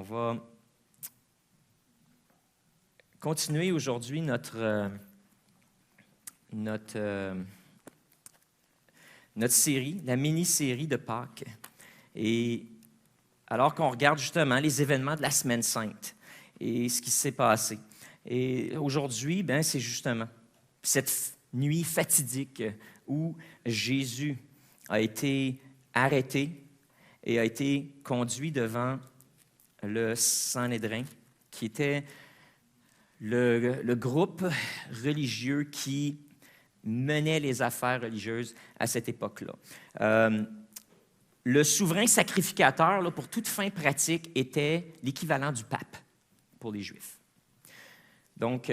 va continuer aujourd'hui notre série, la mini-série de Pâques. Et alors qu'on regarde justement les événements de la Semaine Sainte et ce qui s'est passé. Et aujourd'hui, c'est justement cette nuit fatidique où Jésus a été arrêté et a été conduit devant le Sanhédrin, qui était le groupe religieux qui menait les affaires religieuses à cette époque-là. Le souverain sacrificateur, là, pour toute fin pratique, était l'équivalent du pape pour les Juifs. Donc,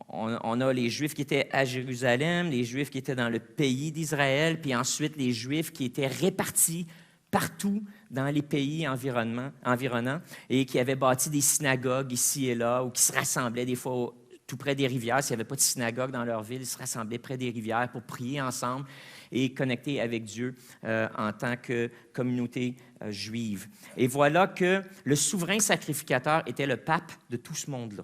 on a les Juifs qui étaient à Jérusalem, les Juifs qui étaient dans le pays d'Israël, puis ensuite les Juifs qui étaient répartis partout dans les pays environnants et qui avaient bâti des synagogues ici et là, ou qui se rassemblaient des fois tout près des rivières. S'il n'y avait pas de synagogue dans leur ville, ils se rassemblaient près des rivières pour prier ensemble et connecter avec Dieu en tant que communauté juive. Et voilà que le souverain sacrificateur était le pape de tout ce monde-là.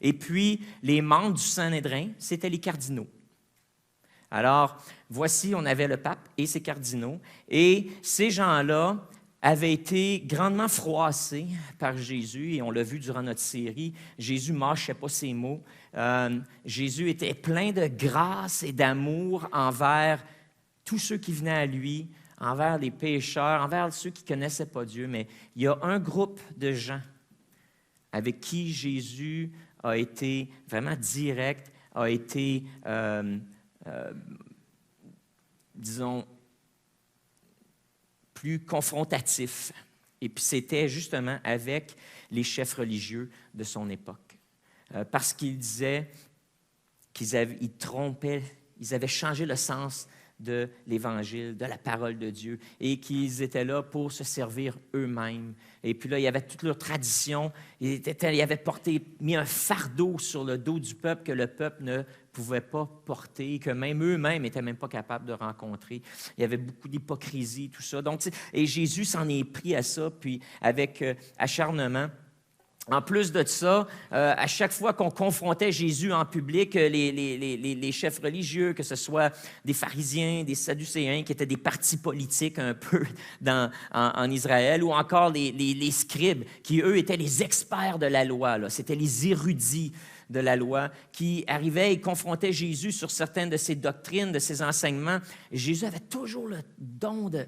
Et puis, les membres du Sanhédrin, c'était les cardinaux. Alors, voici, on avait le pape et ses cardinaux, et ces gens-là avaient été grandement froissés par Jésus, et on l'a vu durant notre série, Jésus ne mâchait pas ses mots. Jésus était plein de grâce et d'amour envers tous ceux qui venaient à lui, envers les pécheurs, envers ceux qui ne connaissaient pas Dieu, mais il y a un groupe de gens avec qui Jésus a été vraiment direct, a été, disons, plus confrontatif. Et puis c'était justement avec les chefs religieux de son époque. Parce qu'ils disaient qu'ils trompaient, ils avaient changé le sens de l'Évangile, de la parole de Dieu, et qu'ils étaient là pour se servir eux-mêmes. Et puis là, il y avait toute leur tradition. Ils avaient mis un fardeau sur le dos du peuple que le peuple ne pouvait pas porter, que même eux-mêmes n'étaient même pas capables de rencontrer. Il y avait beaucoup d'hypocrisie, tout ça. Donc, et Jésus s'en est pris à ça, puis avec acharnement. En plus de ça, à chaque fois qu'on confrontait Jésus en public, les chefs religieux, que ce soit des pharisiens, des sadducéens, qui étaient des partis politiques un peu en Israël, ou encore les scribes, qui, eux, étaient les experts de la loi. Là. C'était les érudits de la loi qui arrivaient et confrontaient Jésus sur certaines de ses doctrines, de ses enseignements. Et Jésus avait toujours le don de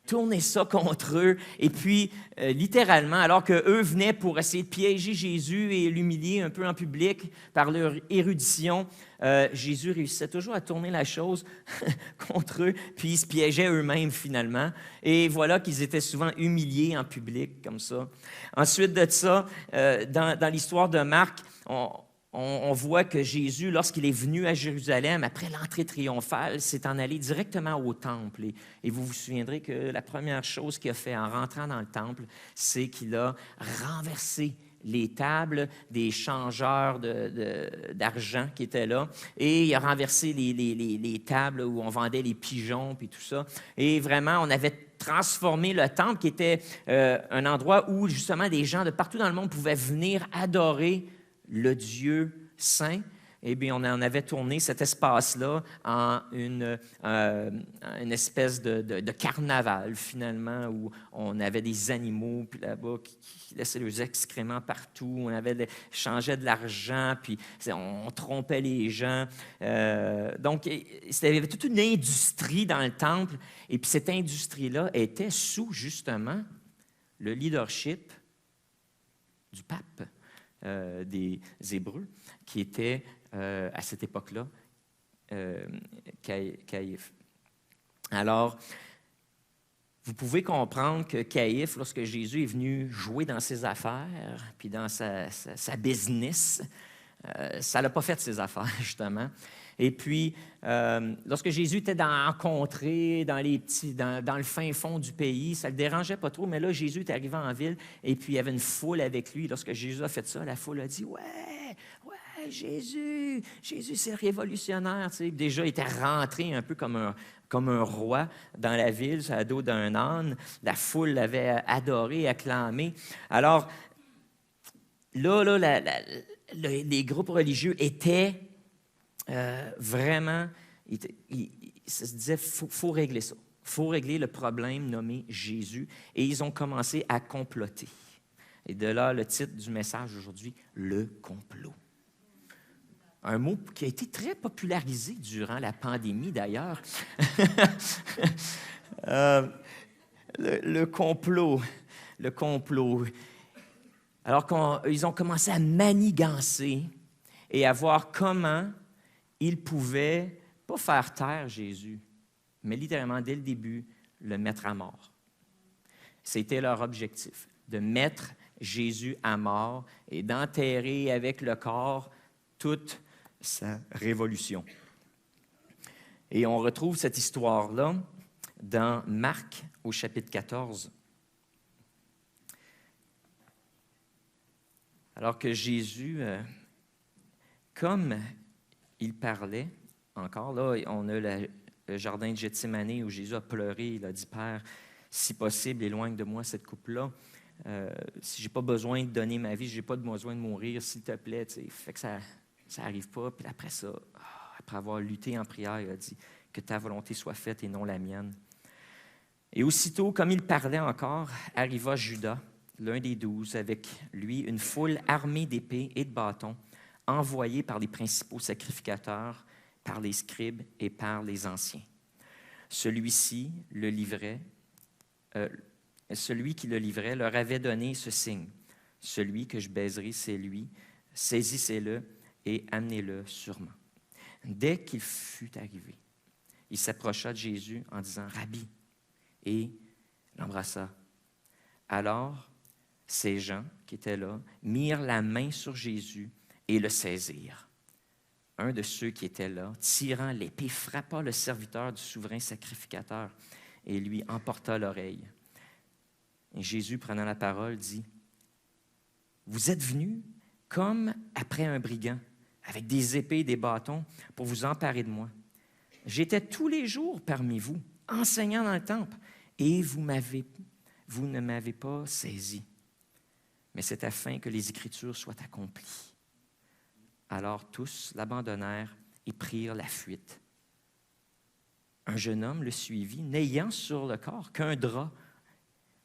tourner ça contre eux. Et puis, littéralement, alors qu'eux venaient pour essayer de piéger Jésus et l'humilier un peu en public par leur érudition, Jésus réussissait toujours à tourner la chose contre eux, puis ils se piégeaient eux-mêmes finalement. Et voilà qu'ils étaient souvent humiliés en public, comme ça. Ensuite de ça, dans l'histoire de Marc, on voit que Jésus, lorsqu'il est venu à Jérusalem, après l'entrée triomphale, s'est en allé directement au temple. Et vous vous souviendrez que la première chose qu'il a fait en rentrant dans le temple, c'est qu'il a renversé les tables des changeurs d'argent qui étaient là. Et il a renversé les tables où on vendait les pigeons et tout ça. Et vraiment, on avait transformé le temple qui était un endroit où justement des gens de partout dans le monde pouvaient venir adorer le Dieu saint. Eh bien, on en avait tourné cet espace-là en une espèce de carnaval, finalement, où on avait des animaux, puis là-bas, qui laissaient leurs excréments partout. On changeait de l'argent, puis on trompait les gens. Donc, il y avait toute une industrie dans le temple. Et puis, cette industrie-là était sous, justement, le leadership du pape. Des Hébreux, qui était à cette époque-là Caïphe. Alors, vous pouvez comprendre que Caïphe, lorsque Jésus est venu jouer dans ses affaires, puis dans sa business, ça n'a pas fait ses affaires, justement. Et puis, lorsque Jésus était rencontré dans le fin fond du pays, ça ne le dérangeait pas trop, mais là, Jésus est arrivé en ville et puis il y avait une foule avec lui. Lorsque Jésus a fait ça, la foule a dit « Ouais, Hey, Jésus, c'est révolutionnaire. Tu sais. Déjà, il était rentré un peu comme un roi dans la ville, sur le dos d'un âne. La foule l'avait adoré, acclamé. Alors, là, les groupes religieux étaient vraiment... Ils se disaient, faut régler ça. Il faut régler le problème nommé Jésus. Et ils ont commencé à comploter. Et de là, le titre du message aujourd'hui, le complot. Un mot qui a été très popularisé durant la pandémie, d'ailleurs. Le complot. Le complot. Alors qu'ils ont commencé à manigancer et à voir comment ils pouvaient, pas faire taire Jésus, mais littéralement, dès le début, le mettre à mort. C'était leur objectif, de mettre Jésus à mort et d'enterrer avec le corps toute sa révolution. Et on retrouve cette histoire-là dans Marc au chapitre 14. Alors que Jésus, comme il parlait, encore là, on a le jardin de Gethsémani où Jésus a pleuré, il a dit « Père, si possible, éloigne de moi cette coupe-là. Si je n'ai pas besoin de donner ma vie, je n'ai pas besoin de mourir, s'il te plaît. » Fait que ça n'arrive pas. Puis après ça, après avoir lutté en prière, il a dit « Que ta volonté soit faite et non la mienne. » Et aussitôt, comme il parlait encore, arriva Judas, l'un des 12, avec lui une foule armée d'épées et de bâtons, envoyée par les principaux sacrificateurs, par les scribes et par les anciens. Celui qui le livrait leur avait donné ce signe. Celui que je baiserai, c'est lui. Saisissez-le et amenez-le sur moi. Dès qu'il fut arrivé, il s'approcha de Jésus en disant « Rabbi » et l'embrassa. Alors, ces gens qui étaient là mirent la main sur Jésus et le saisirent. Un de ceux qui étaient là, tirant l'épée, frappa le serviteur du souverain sacrificateur et lui emporta l'oreille. Et Jésus, prenant la parole, dit « Vous êtes venus comme après un brigand, avec des épées et des bâtons, pour vous emparer de moi. J'étais tous les jours parmi vous, enseignant dans le temple, et vous ne m'avez pas saisi. Mais c'est afin que les Écritures soient accomplies. » Alors tous l'abandonnèrent et prirent la fuite. Un jeune homme le suivit, n'ayant sur le corps qu'un drap.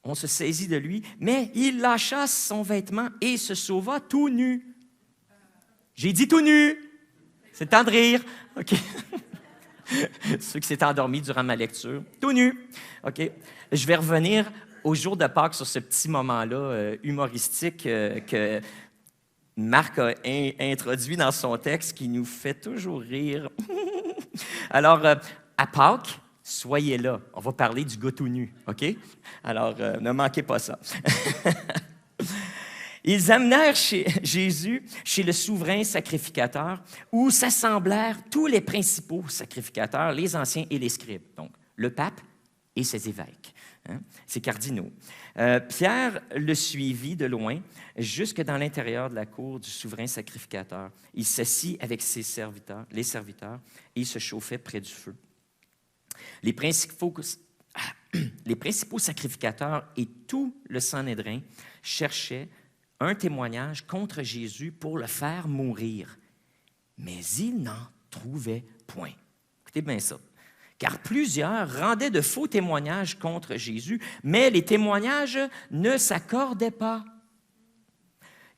On se saisit de lui, mais il lâcha son vêtement et se sauva tout nu. J'ai dit tout nu. C'est le temps de rire. OK. Ceux qui s'étaient endormis durant ma lecture. Tout nu. OK. Je vais revenir au jour de Pâques sur ce petit moment-là humoristique que Marc a introduit dans son texte qui nous fait toujours rire. Alors, à Pâques, soyez là. On va parler du gars tout nu, OK? Alors, ne manquez pas ça. Ils amenèrent Jésus chez le souverain sacrificateur où s'assemblèrent tous les principaux sacrificateurs, les anciens et les scribes. Donc, le pape et ses évêques, ses cardinaux. Pierre le suivit de loin jusque dans l'intérieur de la cour du souverain sacrificateur. Il s'assit avec les serviteurs, et il se chauffait près du feu. Les principaux sacrificateurs et tout le Sanhédrin cherchaient un témoignage contre Jésus pour le faire mourir. Mais ils n'en trouvaient point. Écoutez bien ça. Car plusieurs rendaient de faux témoignages contre Jésus, mais les témoignages ne s'accordaient pas.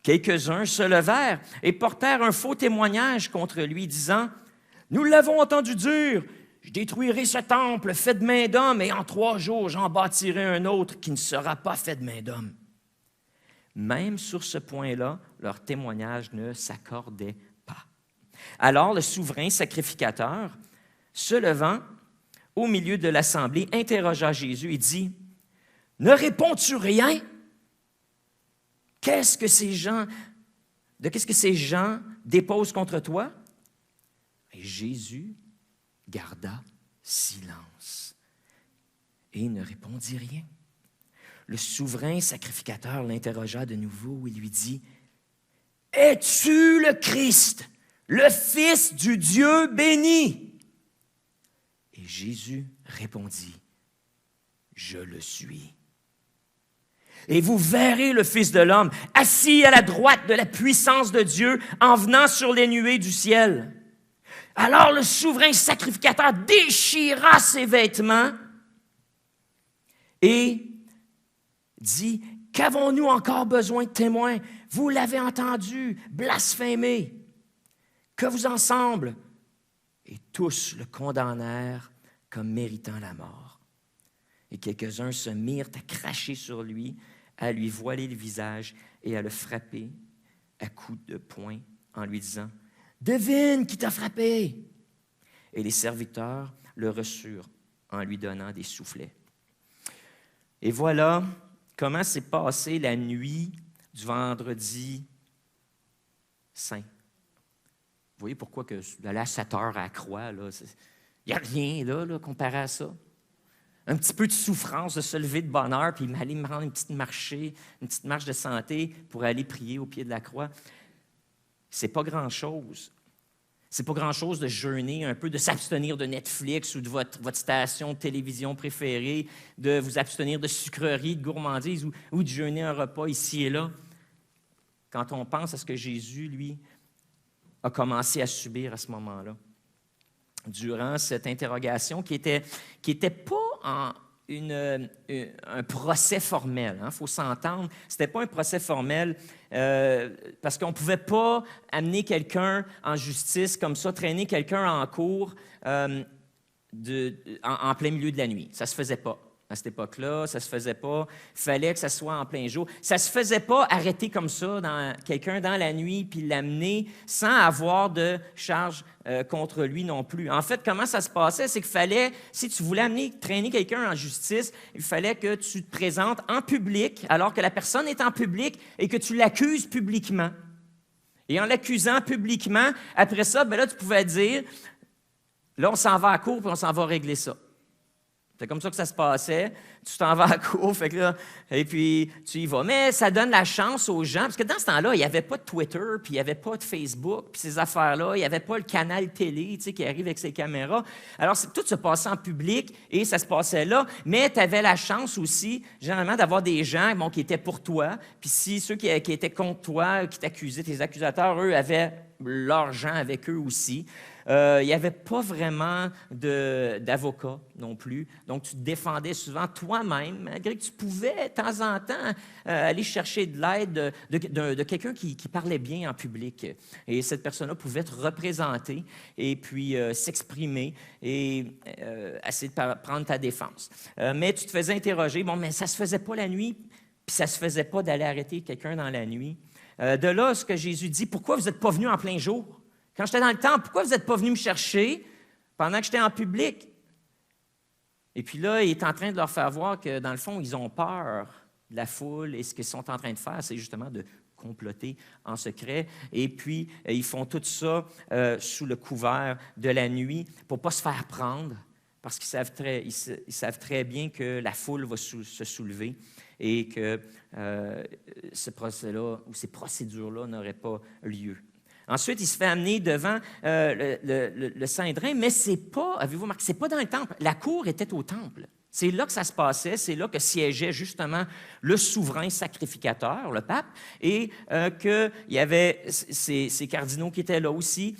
Quelques-uns se levèrent et portèrent un faux témoignage contre lui, disant « Nous l'avons entendu dire, je détruirai ce temple fait de main d'homme, et en 3 jours, j'en bâtirai un autre qui ne sera pas fait de main d'homme. » Même sur ce point-là, leur témoignage ne s'accordait pas. Alors le souverain sacrificateur, se levant au milieu de l'assemblée, interrogea Jésus et dit « Ne réponds-tu rien? Qu'est-ce que ces gens déposent contre toi? » Et Jésus garda silence et ne répondit rien. Le souverain sacrificateur l'interrogea de nouveau et lui dit « Es-tu le Christ, le Fils du Dieu béni. Et Jésus répondit, je le suis. Et vous verrez le Fils de l'homme assis à la droite de la puissance de Dieu en venant sur les nuées du ciel. Alors le souverain sacrificateur déchira ses vêtements et dit, qu'avons-nous encore besoin de témoins? Vous l'avez entendu, blasphémer. Que vous en semble? Et tous le condamnèrent comme méritant la mort. Et quelques-uns se mirent à cracher sur lui, à lui voiler le visage et à le frapper à coups de poing en lui disant, « Devine qui t'a frappé! » Et les serviteurs le reçurent en lui donnant des soufflets. Et voilà comment s'est passée la nuit du vendredi saint. Vous voyez pourquoi que d'aller à 7 heures à la croix, il n'y a rien là, comparé à ça. Un petit peu de souffrance, de se lever de bonne heure, puis aller me rendre une petite marche de santé pour aller prier au pied de la croix. C'est pas grand-chose. C'est pas grand-chose de jeûner un peu, de s'abstenir de Netflix ou de votre station de télévision préférée, de vous abstenir de sucreries, de gourmandises ou de jeûner un repas ici et là. Quand on pense à ce que Jésus, lui, a commencé à subir à ce moment-là, durant cette interrogation qui était pas un procès formel. Il faut s'entendre. Ce n'était pas un procès formel parce qu'on ne pouvait pas amener quelqu'un en justice comme ça, traîner quelqu'un en cour en plein milieu de la nuit. Ça ne se faisait pas. À cette époque-là, ça ne se faisait pas. Il fallait que ça soit en plein jour. Ça ne se faisait pas arrêter comme ça quelqu'un dans la nuit puis l'amener sans avoir de charge contre lui non plus. En fait, comment ça se passait? C'est qu'il fallait, si tu voulais traîner quelqu'un en justice, il fallait que tu te présentes en public alors que la personne est en public et que tu l'accuses publiquement. Et en l'accusant publiquement, après ça, là, tu pouvais dire, là, on s'en va à la cour puis on s'en va régler ça. C'est comme ça que ça se passait. Tu t'en vas à la cour, fait que là, et puis tu y vas. Mais ça donne la chance aux gens, parce que dans ce temps-là, il n'y avait pas de Twitter, puis il n'y avait pas de Facebook, puis ces affaires-là, il n'y avait pas le canal télé, qui arrive avec ses caméras. Alors, tout se passait en public et ça se passait là, mais tu avais la chance aussi, généralement, d'avoir des gens qui étaient pour toi, puis si ceux qui étaient contre toi, qui t'accusaient, tes accusateurs, eux, avaient leurs gens avec eux aussi. Il n'y avait pas vraiment d'avocat non plus. Donc, tu te défendais souvent toi-même, malgré que tu pouvais, de temps en temps, aller chercher de l'aide de quelqu'un qui parlait bien en public. Et cette personne-là pouvait te représenter et puis s'exprimer et essayer de prendre ta défense. Mais tu te faisais interroger. Bon, mais ça ne se faisait pas la nuit, puis ça ne se faisait pas d'aller arrêter quelqu'un dans la nuit. De là, ce que Jésus dit, pourquoi vous n'êtes pas venu en plein jour? Quand j'étais dans le temple, pourquoi vous n'êtes pas venu me chercher pendant que j'étais en public? Et puis là, il est en train de leur faire voir que, dans le fond, ils ont peur de la foule et ce qu'ils sont en train de faire, c'est justement de comploter en secret. Et puis, ils font tout ça sous le couvert de la nuit pour ne pas se faire prendre parce qu'ils savent très bien que la foule va se soulever et que ce procès-là ou ces procédures-là n'auraient pas lieu. Ensuite, il se fait amener devant le Sanhédrin, mais c'est pas, avez-vous remarqué, c'est pas dans le temple. La cour était au temple. C'est là que ça se passait, c'est là que siégeait justement le souverain sacrificateur, le pape, et qu'il y avait ces cardinaux qui étaient là aussi.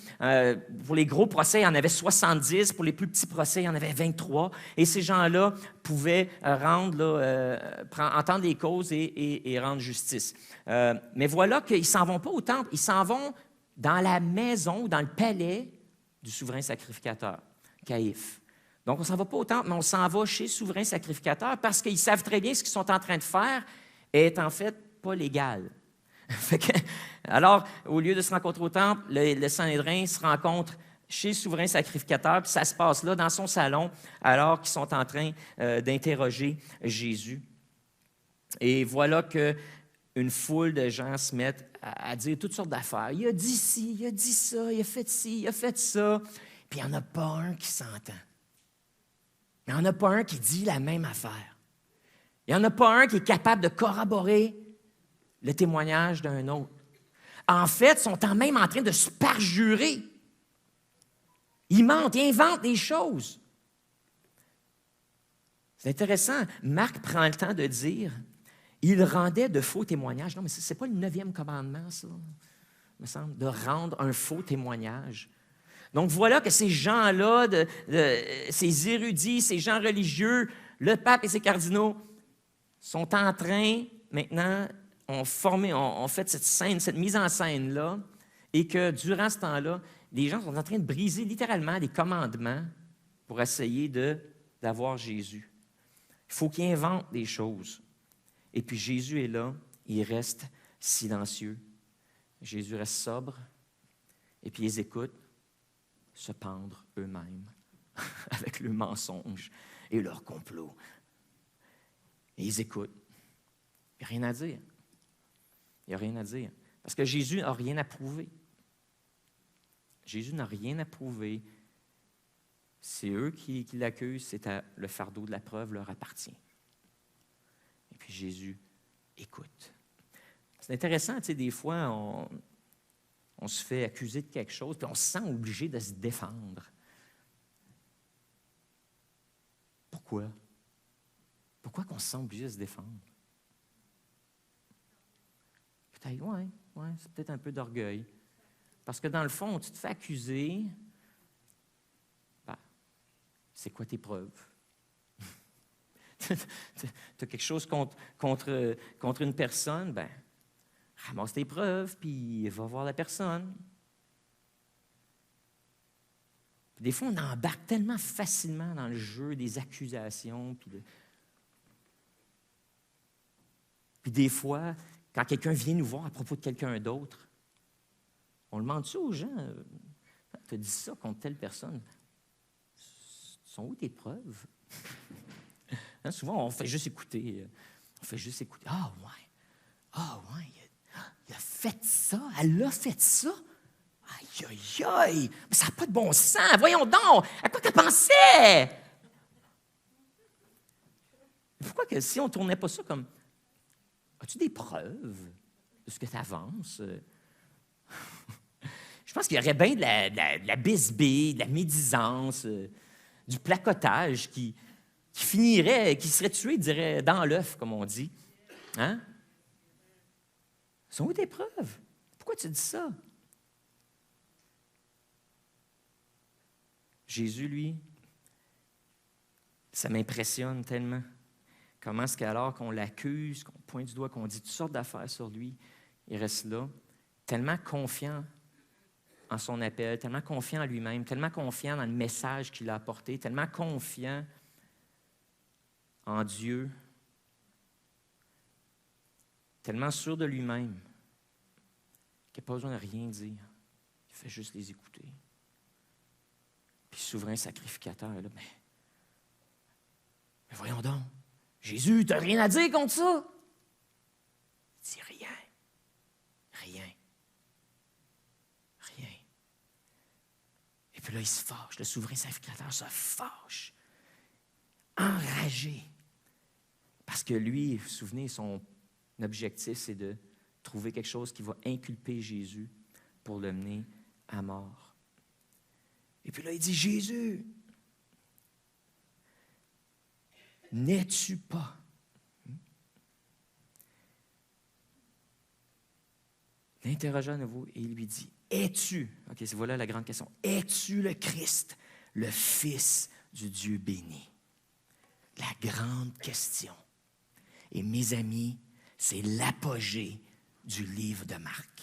Pour les gros procès, il y en avait 70, pour les plus petits procès, il y en avait 23, et ces gens-là pouvaient entendre les causes et rendre justice. Mais voilà qu'ils ne s'en vont pas au temple, ils s'en vont dans la maison ou dans le palais du souverain sacrificateur, Caïphe. Donc, on ne s'en va pas au temple, mais on s'en va chez le souverain sacrificateur parce qu'ils savent très bien ce qu'ils sont en train de faire est en fait pas légal. Alors, au lieu de se rencontrer au temple, le Sanhédrin se rencontre chez le souverain sacrificateur, puis ça se passe là, dans son salon, alors qu'ils sont en train d'interroger Jésus. Et voilà qu'une foule de gens se mettent à dire toutes sortes d'affaires. Il a dit ci, il a dit ça, il a fait ci, il a fait ça. Puis il n'y en a pas un qui s'entend. Il n'y en a pas un qui dit la même affaire. Il n'y en a pas un qui est capable de corroborer le témoignage d'un autre. En fait, sont même en train de se parjurer. Ils mentent, ils inventent des choses. C'est intéressant. Marc prend le temps de dire, il rendait de faux témoignages. Non, mais ce n'est pas le 9e commandement, ça, me semble, de rendre un faux témoignage. Donc voilà que ces gens-là, ces érudits, ces gens religieux, le pape et ses cardinaux, sont en train, maintenant, ont fait cette scène, cette mise en scène-là, et que durant ce temps-là, les gens sont en train de briser littéralement des commandements pour essayer d'avoir Jésus. Il faut qu'ils inventent des choses. Et puis Jésus est là, il reste silencieux. Jésus reste sobre, et puis ils écoutent se pendre eux-mêmes avec leurs mensonges et leurs complots. Et ils écoutent. Il n'y a rien à dire. Il n'y a rien à dire. Parce que Jésus n'a rien à prouver. Jésus n'a rien à prouver. C'est eux qui l'accusent, le fardeau de la preuve leur appartient. Et puis Jésus écoute. C'est intéressant, tu sais, des fois, on se fait accuser de quelque chose, puis on se sent obligé de se défendre. Pourquoi? Pourquoi qu'on se sent obligé de se défendre? Peut-être, oui, c'est peut-être un peu d'orgueil. Parce que dans le fond, tu te fais accuser, c'est quoi tes preuves? Tu as quelque chose contre une personne, ramasse tes preuves, puis va voir la personne. Puis des fois, on embarque tellement facilement dans le jeu des accusations. Puis des fois, quand quelqu'un vient nous voir à propos de quelqu'un d'autre, on demande-tu aux gens, tu as dit ça contre telle personne? Sont où tes preuves? Hein, souvent, on fait juste écouter. Ah, ouais. Il a fait ça. Elle a fait ça. Aïe, aïe, aïe. Mais ça n'a pas de bon sens. Voyons donc. À quoi tu pensais? Pourquoi que si on ne tournait pas ça comme, as-tu des preuves de ce que tu avances? Je pense qu'il y aurait bien de la bisbille, de la médisance, du placotage qui serait tué, dirait, dans l'œuf, comme on dit. Hein? Sont où tes preuves? Pourquoi tu dis ça? Jésus, lui, ça m'impressionne tellement. Comment est-ce qu'alors qu'on l'accuse, qu'on pointe du doigt, qu'on dit toutes sortes d'affaires sur lui, il reste là, tellement confiant en son appel, tellement confiant en lui-même, tellement confiant dans le message qu'il a apporté, tellement confiant en Dieu, tellement sûr de lui-même qu'il n'a pas besoin de rien dire. Il fait juste les écouter. Puis souverain sacrificateur, là, mais voyons donc, Jésus, tu n'as rien à dire contre ça? Il dit rien. Et puis là, il se fâche. Le souverain sacrificateur se fâche, enragé. Parce que lui, vous vous souvenez, son objectif, c'est de trouver quelque chose qui va inculper Jésus pour le mener à mort. Et puis là, il dit, Jésus, n'es-tu pas? Il l'interroge à nouveau et il lui dit, es-tu, OK, voilà la grande question, es-tu le Christ, le Fils du Dieu béni? La grande question. Et mes amis, c'est l'apogée du livre de Marc.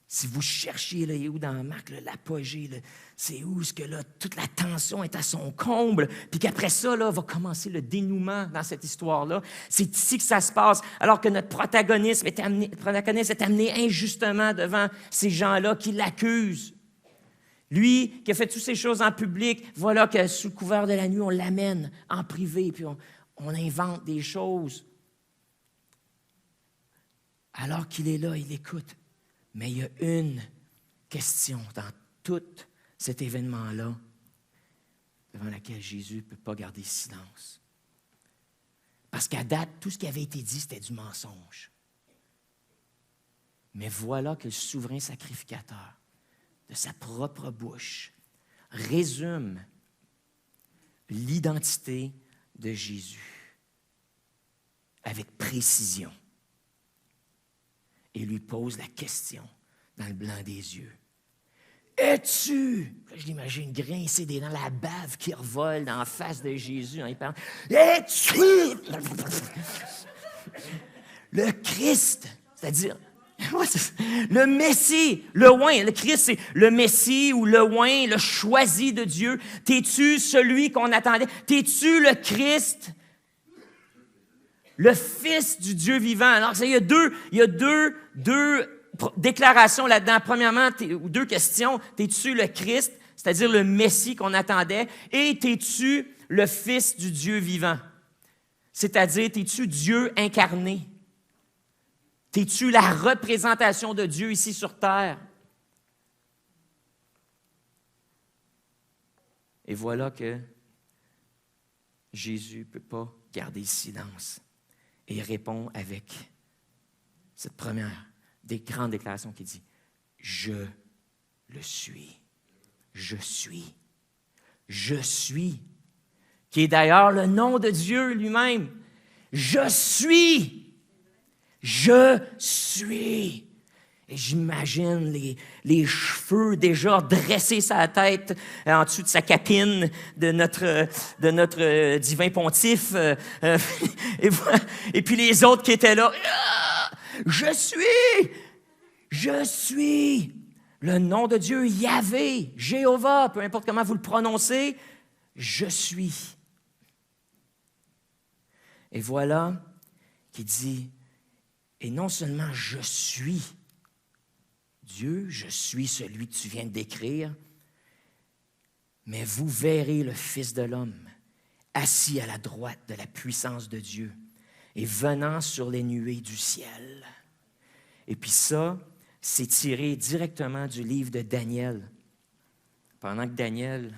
Si vous cherchez, là, il est où dans Marc, là, l'apogée, là, c'est où ce que là, toute la tension est à son comble, puis qu'après ça, là, va commencer le dénouement dans cette histoire-là. C'est ici que ça se passe, alors que notre protagoniste est amené injustement devant ces gens-là qui l'accusent. Lui, qui a fait toutes ces choses en public, voilà que sous le couvert de la nuit, on l'amène en privé, puis on invente des choses. Alors qu'il est là, il écoute. Mais il y a une question dans tout cet événement-là devant laquelle Jésus ne peut pas garder silence. Parce qu'à date, tout ce qui avait été dit, c'était du mensonge. Mais voilà que le souverain sacrificateur, de sa propre bouche, résume l'identité de Jésus avec précision et lui pose la question dans le blanc des yeux. Es-tu, je l'imagine grincer des dents, la bave qui revole dans la face de Jésus en y parlant. Es-tu le Christ, c'est-à-dire le Messie, le oint. Le Christ, c'est le Messie ou le oint, le choisi de Dieu. T'es-tu celui qu'on attendait? T'es-tu le Christ? Le Fils du Dieu vivant. Alors, il y a deux déclarations là-dedans. Premièrement, ou deux questions. T'es-tu le Christ, c'est-à-dire le Messie qu'on attendait? Et t'es-tu le Fils du Dieu vivant? C'est-à-dire, t'es-tu Dieu incarné? T'es-tu la représentation de Dieu ici sur terre? Et voilà que Jésus ne peut pas garder le silence. Et il répond avec cette première des grandes déclarations qui dit « Je le suis. Je suis. Je suis. » Qui est d'ailleurs le nom de Dieu lui-même. Je suis. Je suis. Et j'imagine les cheveux déjà dressés sur la tête en dessous de sa capine de notre divin pontife. Et puis les autres qui étaient là. Je suis. Le nom de Dieu, Yahvé, Jéhovah, peu importe comment vous le prononcez, je suis. Et voilà qui dit, et non seulement je suis Dieu, je suis celui que tu viens de décrire, mais vous verrez le Fils de l'homme assis à la droite de la puissance de Dieu et venant sur les nuées du ciel. Et puis ça, c'est tiré directement du livre de Daniel. Pendant que Daniel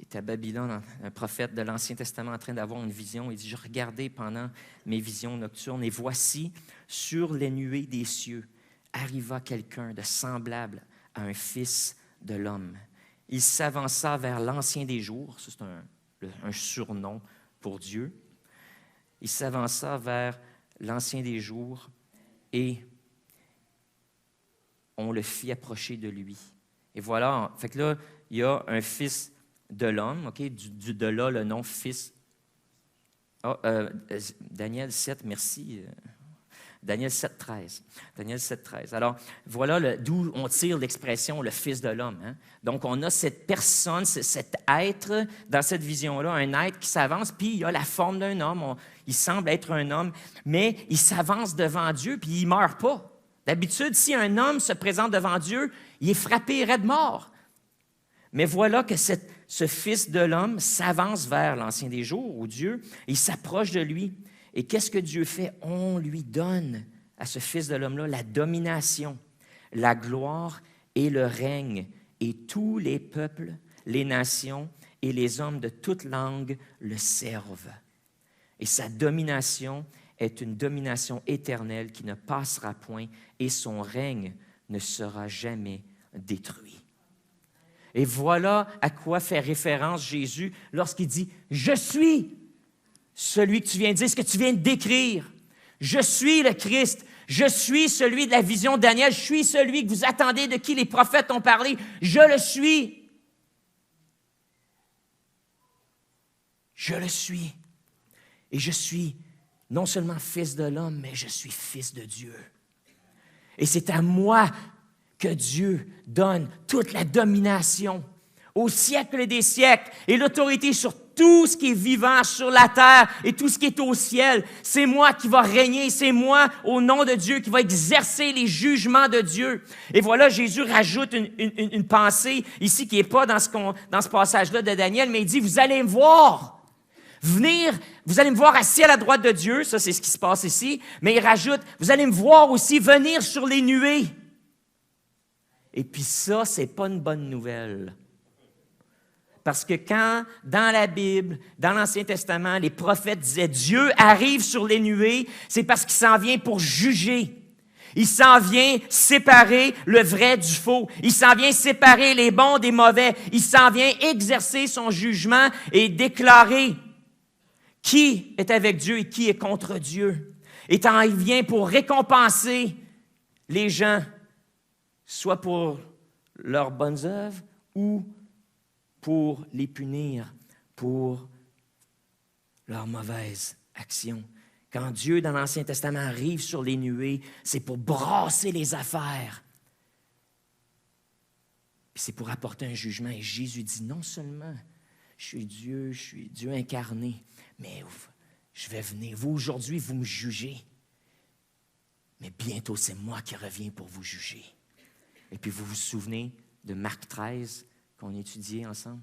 est à Babylone, un prophète de l'Ancien Testament en train d'avoir une vision, il dit « Je regardais pendant mes visions nocturnes et voici, sur les nuées des cieux, arriva quelqu'un de semblable à un fils de l'homme. Il s'avança vers l'Ancien des jours. » Ça, c'est un surnom pour Dieu. Il s'avança vers l'Ancien des jours et on le fit approcher de lui. Et voilà, fait que là, il y a un fils de l'homme, OK? De là, le nom fils. Daniel 7, merci. Daniel 7, 13. Daniel 7, 13. Alors, voilà d'où on tire l'expression « le Fils de l'homme ». Hein? Donc, on a cette personne, cet être, dans cette vision-là, un être qui s'avance, puis il a la forme d'un homme. Il semble être un homme, mais il s'avance devant Dieu, puis il ne meurt pas. D'habitude, si un homme se présente devant Dieu, il est frappé raide mort. Mais voilà que ce Fils de l'homme s'avance vers l'Ancien des jours, ou Dieu, et il s'approche de lui. Et qu'est-ce que Dieu fait? On lui donne à ce Fils de l'homme-là la domination, la gloire et le règne. Et tous les peuples, les nations et les hommes de toute langue le servent. Et sa domination est une domination éternelle qui ne passera point et son règne ne sera jamais détruit. Et voilà à quoi fait référence Jésus lorsqu'il dit « Je suis ». Celui que tu viens de dire, ce que tu viens de décrire. Je suis le Christ. Je suis celui de la vision de Daniel. Je suis celui que vous attendez, de qui les prophètes ont parlé. Je le suis. Je le suis. Et je suis non seulement fils de l'homme, mais je suis fils de Dieu. Et c'est à moi que Dieu donne toute la domination au siècle des siècles et l'autorité sur tout ce qui est vivant sur la terre et tout ce qui est au ciel. C'est moi qui va régner, c'est moi, au nom de Dieu, qui va exercer les jugements de Dieu. Et voilà, Jésus rajoute une pensée ici qui n'est pas dans ce passage-là de Daniel, mais il dit, vous allez me voir venir, vous allez me voir assis à la droite de Dieu, ça c'est ce qui se passe ici, mais il rajoute, vous allez me voir aussi venir sur les nuées. Et puis ça, c'est pas une bonne nouvelle. Parce que quand, dans la Bible, dans l'Ancien Testament, les prophètes disaient « Dieu arrive sur les nuées », c'est parce qu'il s'en vient pour juger. Il s'en vient séparer le vrai du faux. Il s'en vient séparer les bons des mauvais. Il s'en vient exercer son jugement et déclarer qui est avec Dieu et qui est contre Dieu. Et il vient pour récompenser les gens, soit pour leurs bonnes œuvres ou pour les punir pour leurs mauvaises actions. Quand Dieu, dans l'Ancien Testament, arrive sur les nuées, c'est pour brasser les affaires. Puis c'est pour apporter un jugement. Et Jésus dit, non seulement je suis Dieu incarné, mais je vais venir. Vous, aujourd'hui, vous me jugez. Mais bientôt, c'est moi qui reviens pour vous juger. Et puis, vous vous souvenez de Marc 13 qu'on a étudié ensemble?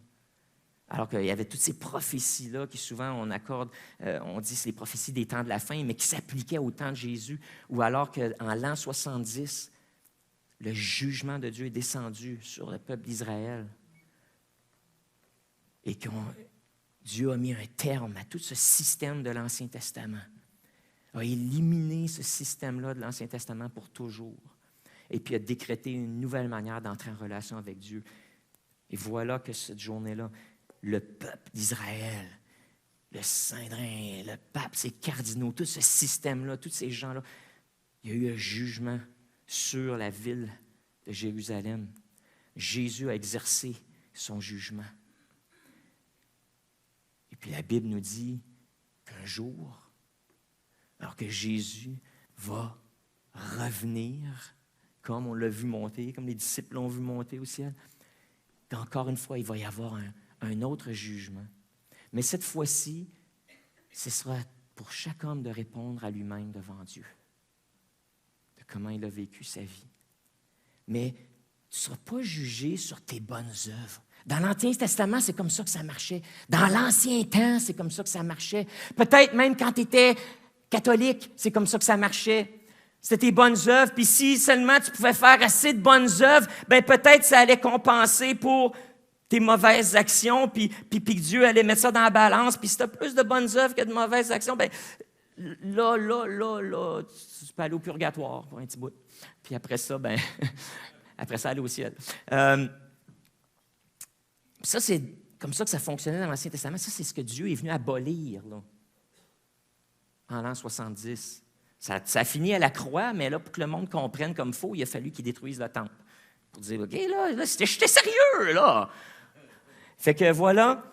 Alors qu'il y avait toutes ces prophéties-là qui souvent on accorde, on dit c'est les prophéties des temps de la fin, mais qui s'appliquaient au temps de Jésus, ou alors qu'en l'an 70, le jugement de Dieu est descendu sur le peuple d'Israël et que Dieu a mis un terme à tout ce système de l'Ancien Testament, a éliminé ce système-là de l'Ancien Testament pour toujours, et puis a décrété une nouvelle manière d'entrer en relation avec Dieu. Et voilà que cette journée-là, le peuple d'Israël, le Saint-Drain, le pape, ses cardinaux, tout ce système-là, tous ces gens-là, il y a eu un jugement sur la ville de Jérusalem. Jésus a exercé son jugement. Et puis la Bible nous dit qu'un jour, alors que Jésus va revenir, comme on l'a vu monter, comme les disciples l'ont vu monter au ciel, qu'encore une fois, il va y avoir un autre jugement. Mais cette fois-ci, ce sera pour chaque homme de répondre à lui-même devant Dieu, de comment il a vécu sa vie. Mais tu ne seras pas jugé sur tes bonnes œuvres. Dans l'Ancien Testament, c'est comme ça que ça marchait. Dans l'Ancien temps, c'est comme ça que ça marchait. Peut-être même quand tu étais catholique, c'est comme ça que ça marchait. C'était tes bonnes œuvres, puis si seulement tu pouvais faire assez de bonnes œuvres, bien peut-être ça allait compenser pour tes mauvaises actions, puis que Dieu allait mettre ça dans la balance, puis si tu as plus de bonnes œuvres que de mauvaises actions, bien là, tu peux aller au purgatoire pour un petit bout. Puis après ça, bien, après ça, aller au ciel. Ça, c'est comme ça que ça fonctionnait dans l'Ancien Testament. Ça, c'est ce que Dieu est venu abolir, là, en l'an 70. Ça a fini à la croix, mais là, pour que le monde comprenne comme il faut, il a fallu qu'il détruise le temple. Pour dire, OK, là j'étais sérieux, là. Fait que voilà,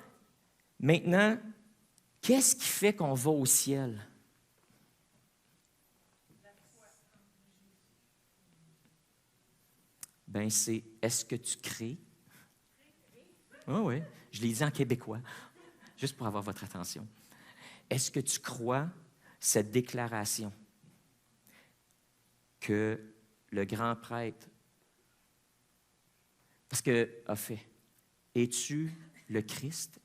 maintenant, qu'est-ce qui fait qu'on va au ciel? Ben c'est, est-ce que tu crées? Oui, je l'ai dit en québécois, juste pour avoir votre attention. Est-ce que tu crois cette déclaration que le grand prêtre, parce que a fait, es-tu le Christ,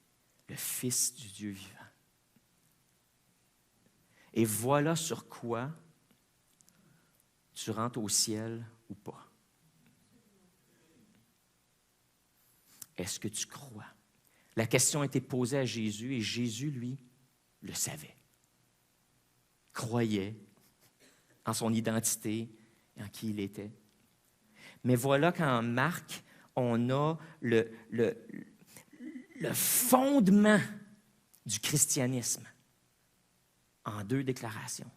le Fils du Dieu vivant? Et voilà sur quoi tu rentres au ciel ou pas. Est-ce que tu crois? La question a été posée à Jésus et Jésus, lui, le savait. Croyait en son identité et en qui il était. Mais voilà qu'en Marc, on a le fondement du christianisme en 2 déclarations.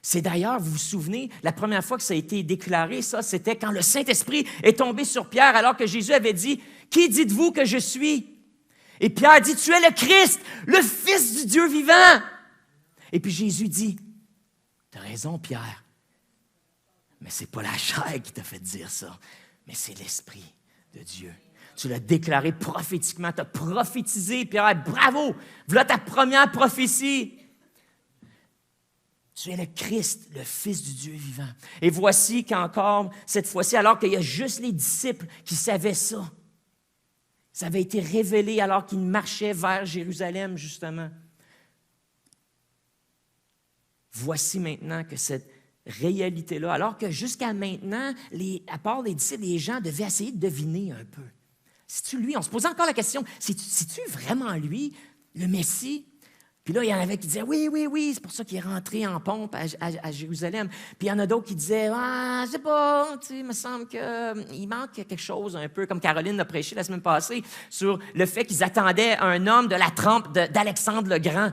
C'est d'ailleurs, vous vous souvenez, la première fois que ça a été déclaré, ça, c'était quand le Saint-Esprit est tombé sur Pierre, alors que Jésus avait dit, « Qui dites-vous que je suis? » Et Pierre dit, « Tu es le Christ, le Fils du Dieu vivant. » Et puis Jésus dit, « Tu as raison, Pierre, mais ce n'est pas la chair qui t'a fait dire ça, mais c'est l'Esprit de Dieu. » Tu l'as déclaré prophétiquement, tu as prophétisé, Pierre, bravo, voilà ta première prophétie. Tu es le Christ, le Fils du Dieu vivant. Et voici qu'encore, cette fois-ci, alors qu'il y a juste les disciples qui savaient ça, ça avait été révélé alors qu'ils marchaient vers Jérusalem, justement. Voici maintenant que cette réalité-là, alors que jusqu'à maintenant, à part les disciples, les gens devaient essayer de deviner un peu. C'est-tu lui? On se posait encore la question, c'est-tu vraiment lui, le Messie? Puis là, il y en avait qui disaient, oui, c'est pour ça qu'il est rentré en pompe à Jérusalem. Puis il y en a d'autres qui disaient, je sais pas, il me semble qu'il manque quelque chose un peu, comme Caroline l'a prêché la semaine passée, sur le fait qu'ils attendaient un homme de la trempe d'Alexandre le Grand.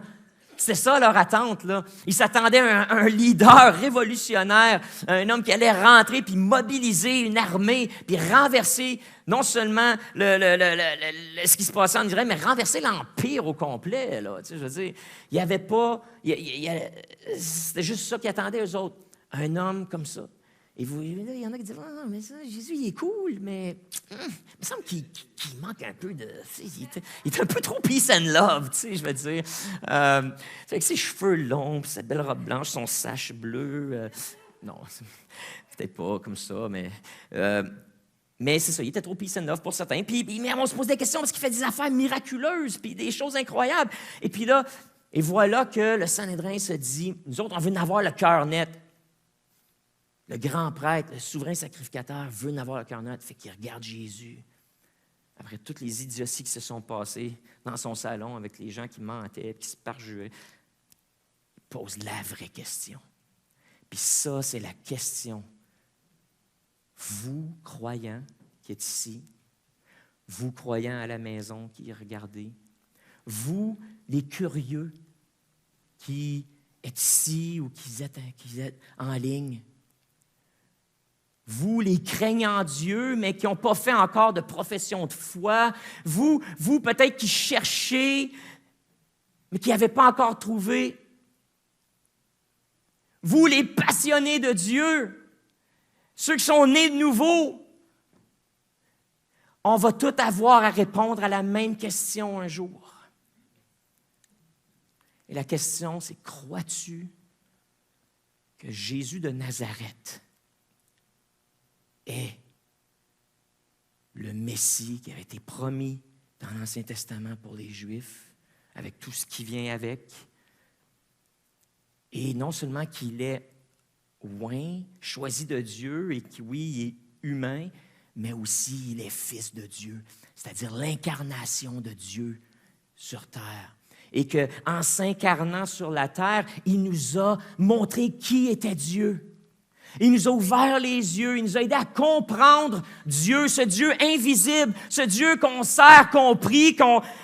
C'était ça leur attente, là. Ils s'attendaient à un leader révolutionnaire, un homme qui allait rentrer puis mobiliser une armée, puis renverser non seulement ce qui se passait en Israël, mais renverser l'Empire au complet, là. Tu sais, je veux dire, il n'y avait pas... c'était juste ça qu'ils attendaient, eux autres. Un homme comme ça. Et il y en a qui disent, mais ça, Jésus, il est cool, mais il me semble qu'il manque un peu de... Il est un peu trop peace and love, tu sais, je veux dire. Avec ses cheveux longs, sa belle robe blanche, son sache bleu. Non, peut-être pas comme ça, mais c'est ça, il était trop peace and love pour certains. Puis on se pose des questions parce qu'il fait des affaires miraculeuses, puis des choses incroyables. Et puis là, et voilà que le Sanhédrin se dit, nous autres, on veut en avoir le cœur net. Le grand prêtre, le souverain sacrificateur, veut en avoir le cœur net, fait qu'il regarde Jésus. Après toutes les idioties qui se sont passées dans son salon avec les gens qui mentaient, qui se parjuraient, il pose la vraie question. Puis ça, c'est la question. Vous, croyants qui êtes ici, vous, croyants à la maison qui regardez, vous, les curieux qui êtes ici ou qui êtes en ligne, vous, les craignants Dieu, mais qui n'ont pas fait encore de profession de foi, vous peut-être qui cherchez, mais qui n'avez pas encore trouvé, vous, les passionnés de Dieu, ceux qui sont nés de nouveau, on va tous avoir à répondre à la même question un jour. Et la question, c'est, crois-tu que Jésus de Nazareth est le Messie qui avait été promis dans l'Ancien Testament pour les Juifs, avec tout ce qui vient avec? Et non seulement qu'il est choisi de Dieu et qui, oui, il est humain, mais aussi il est fils de Dieu, c'est-à-dire l'incarnation de Dieu sur terre. Et qu'en s'incarnant sur la terre, il nous a montré qui était Dieu. Il nous a ouvert les yeux, il nous a aidés à comprendre Dieu, ce Dieu invisible, ce Dieu qu'on sert, qu'on prie,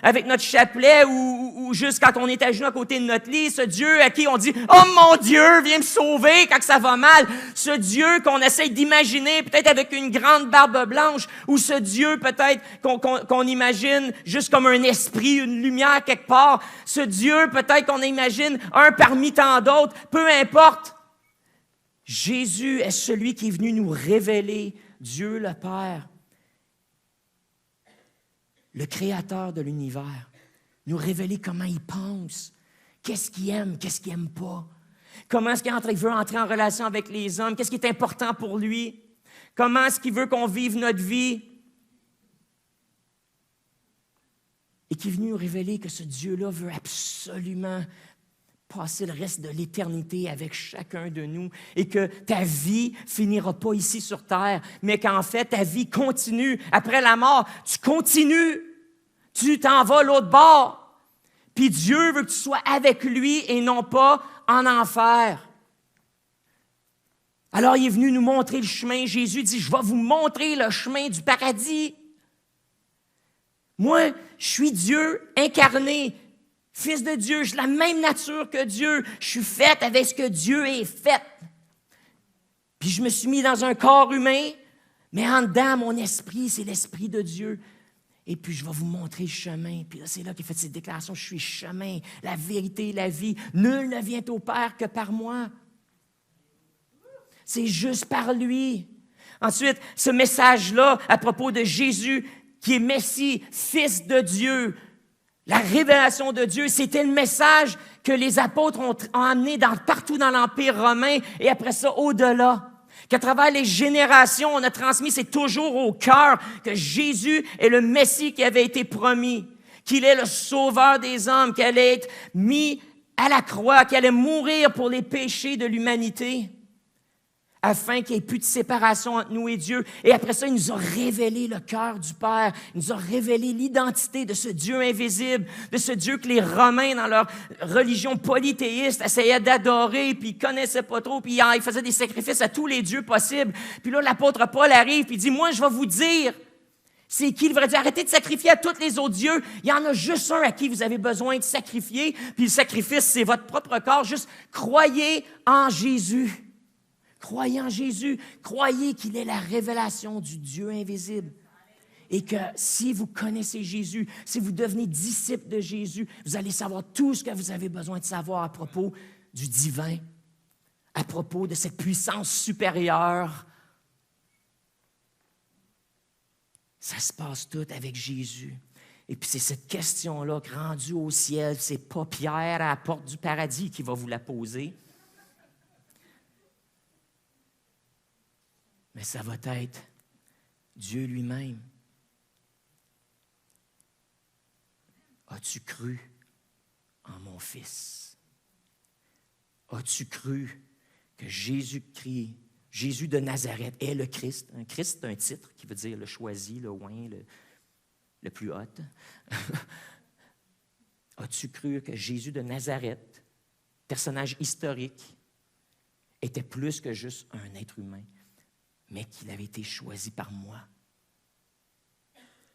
avec notre chapelet ou juste quand on est à genoux à côté de notre lit, ce Dieu à qui on dit « Oh mon Dieu, viens me sauver quand ça va mal », ce Dieu qu'on essaie d'imaginer peut-être avec une grande barbe blanche ou ce Dieu peut-être qu'on imagine juste comme un esprit, une lumière quelque part, ce Dieu peut-être qu'on imagine un parmi tant d'autres, peu importe. Jésus est celui qui est venu nous révéler Dieu le Père, le Créateur de l'univers, nous révéler comment il pense, qu'est-ce qu'il aime, qu'est-ce qu'il n'aime pas, comment est-ce qu'il veut entrer en relation avec les hommes, qu'est-ce qui est important pour lui, comment est-ce qu'il veut qu'on vive notre vie. Et qui est venu nous révéler que ce Dieu-là veut absolument passer le reste de l'éternité avec chacun de nous et que ta vie finira pas ici sur terre, mais qu'en fait, ta vie continue. Après la mort, tu continues. Tu t'en vas l'autre bord. Puis Dieu veut que tu sois avec lui et non pas en enfer. Alors, il est venu nous montrer le chemin. Jésus dit, je vais vous montrer le chemin du paradis. Moi, je suis Dieu incarné. Fils de Dieu, j'ai la même nature que Dieu. Je suis faite avec ce que Dieu est fait. Puis je me suis mis dans un corps humain, mais en dedans, mon esprit, c'est l'esprit de Dieu. Et puis je vais vous montrer le chemin. Puis là, c'est là qu'il fait cette déclaration, je suis le chemin, la vérité, la vie. Nul ne vient au Père que par moi. C'est juste par lui. Ensuite, ce message-là à propos de Jésus, qui est Messie, Fils de Dieu, la révélation de Dieu, c'était le message que les apôtres ont amené partout dans l'Empire romain et après ça, au-delà. Qu'à travers les générations, on a transmis, c'est toujours au cœur que Jésus est le Messie qui avait été promis, qu'il est le sauveur des hommes, qu'il allait être mis à la croix, qu'il allait mourir pour les péchés de l'humanité. afin qu'il n'y ait plus de séparation entre nous et Dieu. Et après ça, il nous a révélé le cœur du Père. Il nous a révélé l'identité de ce Dieu invisible, de ce Dieu que les Romains, dans leur religion polythéiste, essayaient d'adorer, puis ils connaissaient pas trop, puis ils faisaient des sacrifices à tous les dieux possibles. Puis là, l'apôtre Paul arrive, puis il dit, moi, je vais vous dire, c'est qui le vrai Dieu? Arrêtez de sacrifier à tous les autres dieux. Il y en a juste un à qui vous avez besoin de sacrifier. Puis le sacrifice, c'est votre propre corps. Juste croyez en Jésus. Croyez en Jésus. Croyez qu'il est la révélation du Dieu invisible. Et que si vous connaissez Jésus, si vous devenez disciple de Jésus, vous allez savoir tout ce que vous avez besoin de savoir à propos du divin, à propos de cette puissance supérieure. Ça se passe tout avec Jésus. Et puis c'est cette question-là, rendue au ciel, c'est pas Pierre à la porte du paradis qui va vous la poser. Mais ça va être Dieu lui-même. As-tu cru en mon Fils? As-tu cru que Jésus-Christ, Jésus de Nazareth est le Christ? Un Christ, c'est un titre qui veut dire le choisi, le oint, le plus haut. As-tu cru que Jésus de Nazareth, personnage historique, était plus que juste un être humain, mais qu'il avait été choisi par moi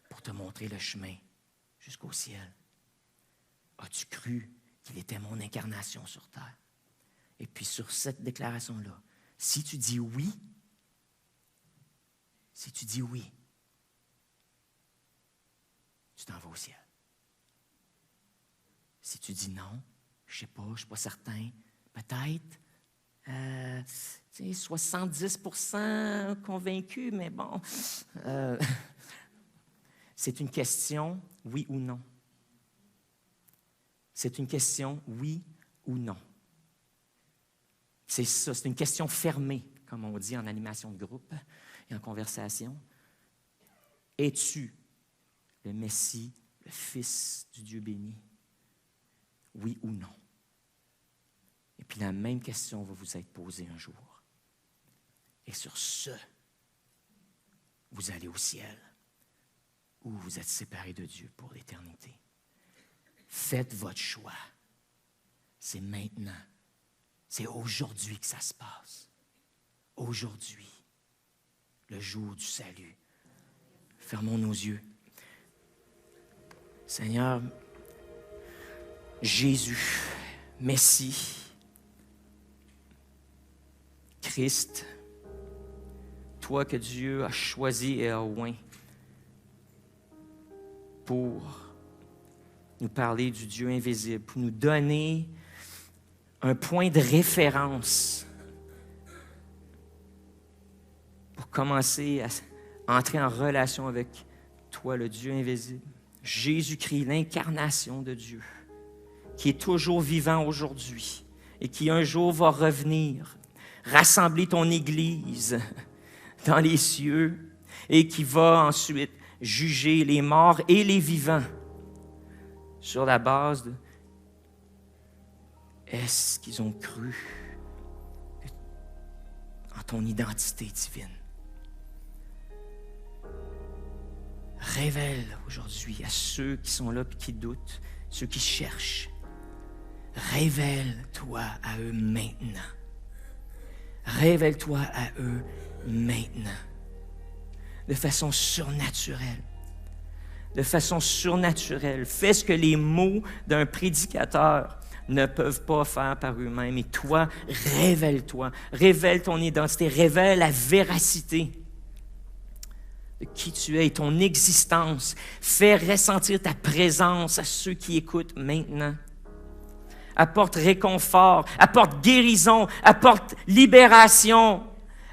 pour te montrer le chemin jusqu'au ciel? As-tu cru qu'il était mon incarnation sur terre? Et puis sur cette déclaration-là, si tu dis oui, tu t'en vas au ciel. Si tu dis non, je ne sais pas, je ne suis pas certain, peut-être, 70% convaincu, mais bon, c'est une question oui ou non. C'est une question oui ou non. C'est ça, c'est une question fermée, comme on dit en animation de groupe et en conversation. Es-tu le Messie, le Fils du Dieu béni? Oui ou non? Et puis la même question va vous être posée un jour. Et sur ce, vous allez au ciel, ou vous êtes séparés de Dieu pour l'éternité. Faites votre choix. C'est maintenant. C'est aujourd'hui que ça se passe. Aujourd'hui, le jour du salut. Fermons nos yeux. Seigneur, Jésus, Messie, Christ, toi que Dieu a choisi et a oint pour nous parler du Dieu invisible, pour nous donner un point de référence pour commencer à entrer en relation avec toi, le Dieu invisible. Jésus-Christ, l'incarnation de Dieu, qui est toujours vivant aujourd'hui et qui un jour va revenir, rassembler ton Église dans les cieux et qui va ensuite juger les morts et les vivants sur la base de est-ce qu'ils ont cru en ton identité divine? Révèle aujourd'hui à ceux qui sont là et qui doutent, ceux qui cherchent. Révèle-toi à eux maintenant. Révèle-toi à eux maintenant. De façon surnaturelle. De façon surnaturelle. Fais ce que les mots d'un prédicateur ne peuvent pas faire par eux-mêmes. Et toi, révèle-toi. Révèle ton identité. Révèle la véracité de qui tu es et ton existence. Fais ressentir ta présence à ceux qui écoutent maintenant. Apporte réconfort, apporte guérison, apporte libération,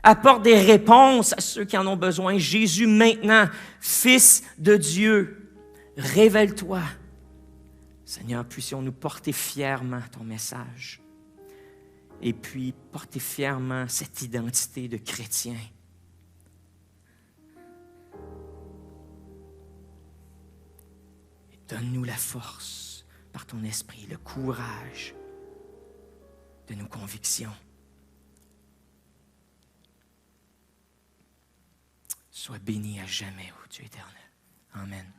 apporte des réponses à ceux qui en ont besoin. Jésus maintenant, Fils de Dieu, révèle-toi. Seigneur, puissions-nous porter fièrement ton message et puis porter fièrement cette identité de chrétien. Et donne-nous la force par ton esprit, le courage de nos convictions. Sois béni à jamais, ô Dieu éternel. Amen.